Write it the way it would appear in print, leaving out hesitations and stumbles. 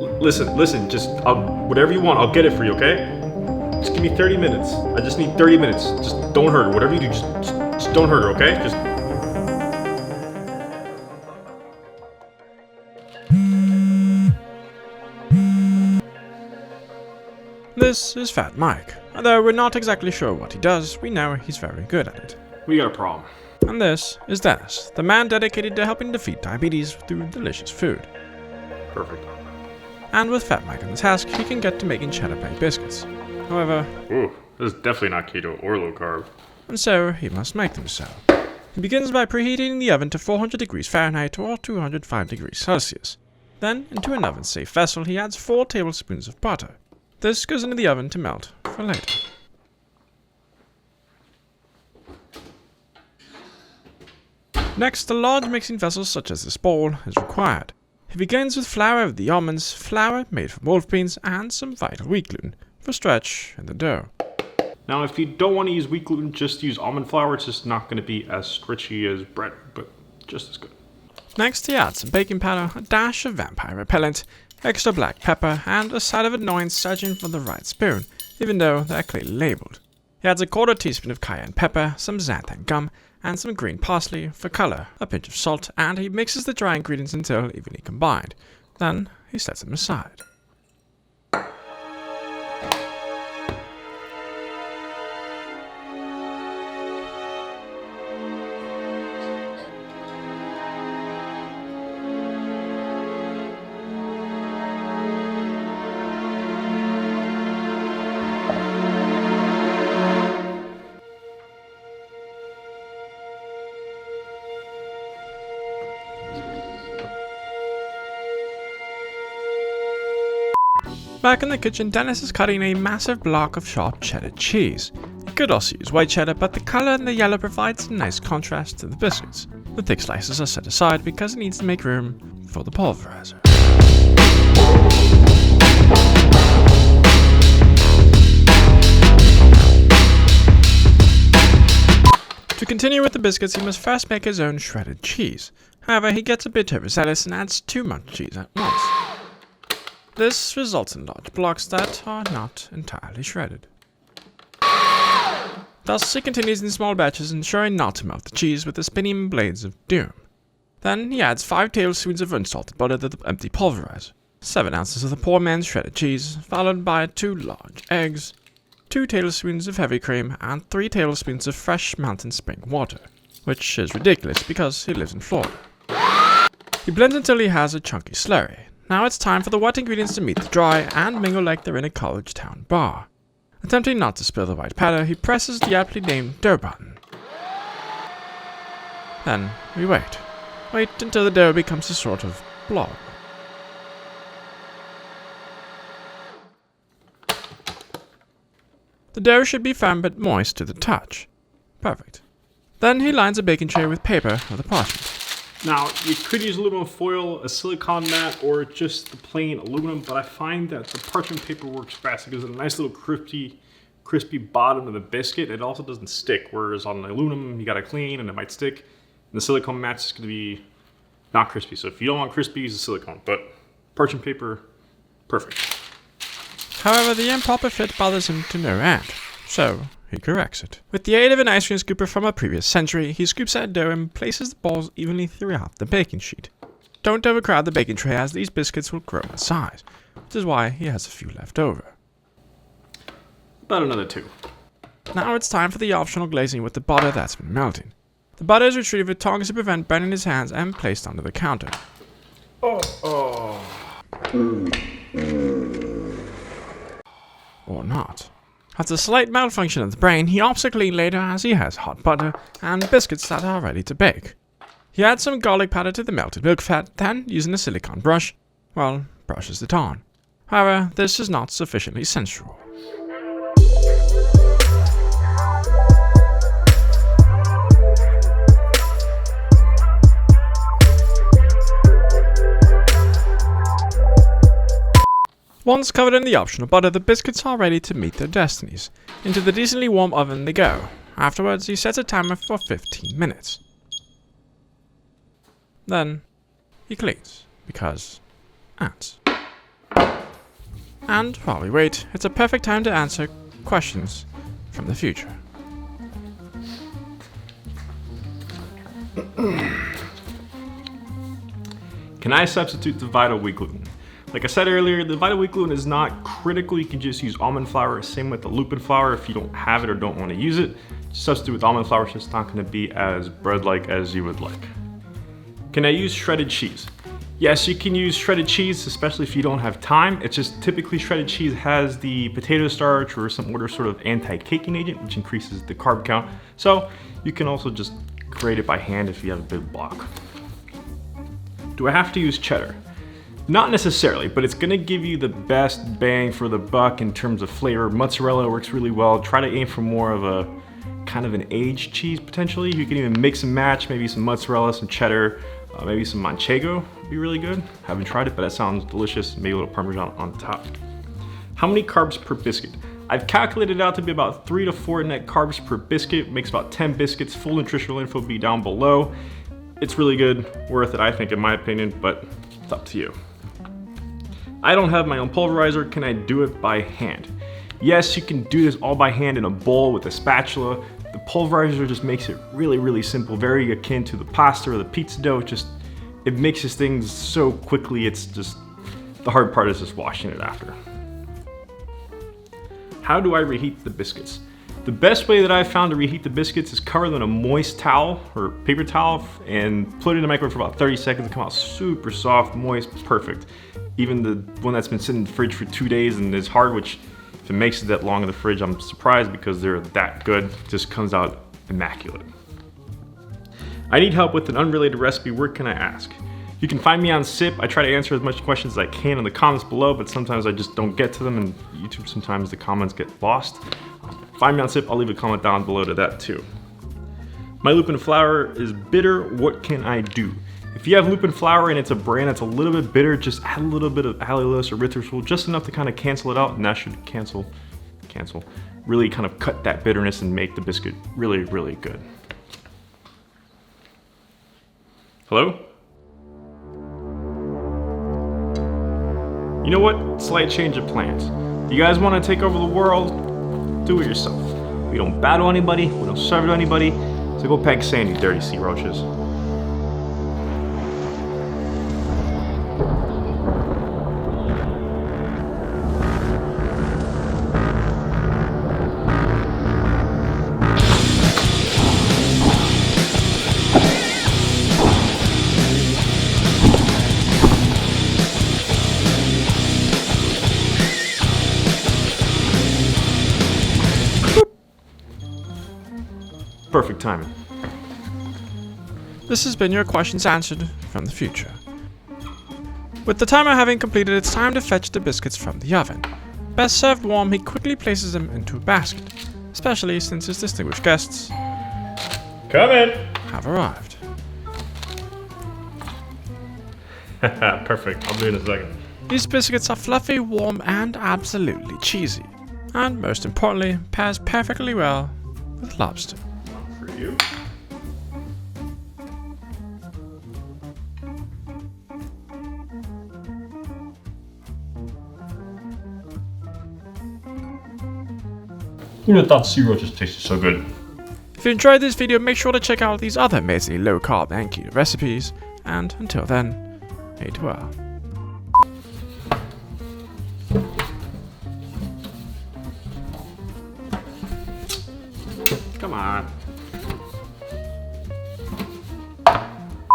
Listen, just whatever you want, I'll get it for you, okay? Just give me 30 minutes. I just need 30 minutes. Just don't hurt her. Whatever you do, just don't hurt her, okay? Just. This is Fat Mike. Although we're not exactly sure what he does, we know he's very good at it. We got a problem. And this is Dennis, the man dedicated to helping defeat diabetes through delicious food. Perfect. And with Fat Mike on the task, he can get to making Cheddar Bay Biscuits. However, Ooh, this is definitely not keto or low carb. and so he must make them so. He begins by preheating the oven to 400 degrees Fahrenheit or 205 degrees Celsius. Then, into an oven-safe vessel, he adds 4 tablespoons of butter. This goes into the oven to melt for later. Next, a large mixing vessel such as this bowl is required. He begins with flour of the almonds, flour made from wolf beans, and some vital wheat gluten for stretch in the dough. Now, if you don't want to use wheat gluten, just use almond flour. It's just not going to be as stretchy as bread, but just as good. Next, he adds some baking powder, a dash of vampire repellent, extra black pepper, and a side of annoyance searching for the right spoon, even though they're clearly labeled. He adds a quarter teaspoon of cayenne pepper, some xanthan gum, and some green parsley for color, a pinch of salt, and he mixes the dry ingredients until evenly combined. Then he sets them aside. Back in the kitchen, Dennis is cutting a massive block of sharp cheddar cheese. He could also use white cheddar, but the color in the yellow provides a nice contrast to the biscuits. The thick slices are set aside because it needs to make room for the pulverizer. To continue with the biscuits, he must first make his own shredded cheese. However, he gets a bit overzealous and adds too much cheese at once. This results in large blocks that are not entirely shredded. Thus, he continues in small batches, ensuring not to melt the cheese with the spinning blades of doom. Then he adds 5 tablespoons of unsalted butter to the empty pulverizer, 7 ounces of the poor man's shredded cheese, followed by 2 large eggs, 2 tablespoons of heavy cream, and 3 tablespoons of fresh mountain spring water, which is ridiculous because he lives in Florida. He blends until he has a chunky slurry. Now it's time for the wet ingredients to meet the dry and mingle like they're in a college town bar. Attempting not to spill the white powder, he presses the aptly named dough button. Then we wait. Wait until the dough becomes a sort of blob. The dough should be firm but moist to the touch. Perfect. Then he lines a baking tray with paper with a parchment. Now, you could use aluminum foil, a silicone mat, or just the plain aluminum, but I find that the parchment paper works best. It gives it a nice little crispy bottom to the biscuit. It also doesn't stick, whereas on the aluminum, you gotta clean and it might stick. And the silicone mat's just gonna be not crispy. So if you don't want crispy, use the silicone, but parchment paper, perfect. However, the improper fit bothers him to no end, so he corrects it. With the aid of an ice cream scooper from a previous century, he scoops out dough and places the balls evenly throughout the baking sheet. Don't overcrowd the baking tray as these biscuits will grow in size, which is why he has a few left over. About another 2. Now it's time for the optional glazing with the butter that's been melting. The butter is retrieved with tongs to prevent burning his hands and placed onto the counter. Or not. After a slight malfunction of the brain, he opts a clean later as he has hot butter and biscuits that are ready to bake. He adds some garlic powder to the melted milk fat, then, using a silicone brush, brushes it on. However, this is not sufficiently sensual. Once covered in the optional butter, the biscuits are ready to meet their destinies. Into the decently warm oven they go. Afterwards, he sets a timer for 15 minutes. Then, he cleans, because ants. And while we wait, it's a perfect time to answer questions from the future. Can I substitute the Vital wheat gluten? Like I said earlier, the Vital wheat gluten is not critical. You can just use almond flour. Same with the lupin flour. If you don't have it or don't want to use it, just substitute with almond flour. It's just not going to be as bread-like as you would like. Can I use shredded cheese? Yes, you can use shredded cheese, especially if you don't have time. It's just typically shredded cheese has the potato starch or some other sort of anti-caking agent, which increases the carb count. So you can also just grate it by hand if you have a big block. Do I have to use cheddar? Not necessarily, but it's gonna give you the best bang for the buck in terms of flavor. Mozzarella works really well. Try to aim for more of a kind of an aged cheese potentially. You can even mix and match, maybe some mozzarella, some cheddar, maybe some manchego would be really good. Haven't tried it, but that sounds delicious. Maybe a little Parmesan on top. How many carbs per biscuit? I've calculated it out to be about 3 to 4 net carbs per biscuit. Makes about 10 biscuits. Full nutritional info will be down below. It's really good, worth it I think in my opinion, but it's up to you. I don't have my own pulverizer. Can I do it by hand? Yes, you can do this all by hand in a bowl with a spatula. The pulverizer just makes it really, really simple, very akin to the pasta or the pizza dough. It mixes things so quickly. It's just, the hard part is just washing it after. How do I reheat the biscuits? The best way that I've found to reheat the biscuits is cover them in a moist towel or paper towel and put it in the microwave for about 30 seconds and come out super soft, moist, perfect. Even the one that's been sitting in the fridge for 2 days and is hard, which if it makes it that long in the fridge, I'm surprised because they're that good. It just comes out immaculate. I need help with an unrelated recipe. Where can I ask? You can find me on SIP. I try to answer as much questions as I can in the comments below, but sometimes I just don't get to them, and YouTube, sometimes the comments get lost. Find me on SIP. I'll leave a comment down below to that too. My lupin flour is bitter. What can I do? If you have lupin flour and it's a brand that's a little bit bitter, just add a little bit of allulose or erythritol, just enough to kind of cancel it out, and that should really kind of cut that bitterness and make the biscuit really, really good. Hello? You know what? Slight change of plans. If you guys want to take over the world, do it yourself. We don't battle anybody, we don't serve to anybody, so go peg sand, you dirty sea roaches. Perfect timing. This has been your questions answered from the future. With the timer having completed, it's time to fetch the biscuits from the oven. Best served warm, he quickly places them into a basket, especially since his distinguished guests have arrived. Perfect, I'll do it in a second. These biscuits are fluffy, warm, and absolutely cheesy. And most importantly, pairs perfectly well with lobster. For you. Who would have thought sea roaches tasted so good? If you enjoyed this video, make sure to check out these other amazing low-carb and keto recipes. And until then, eat well. Come on.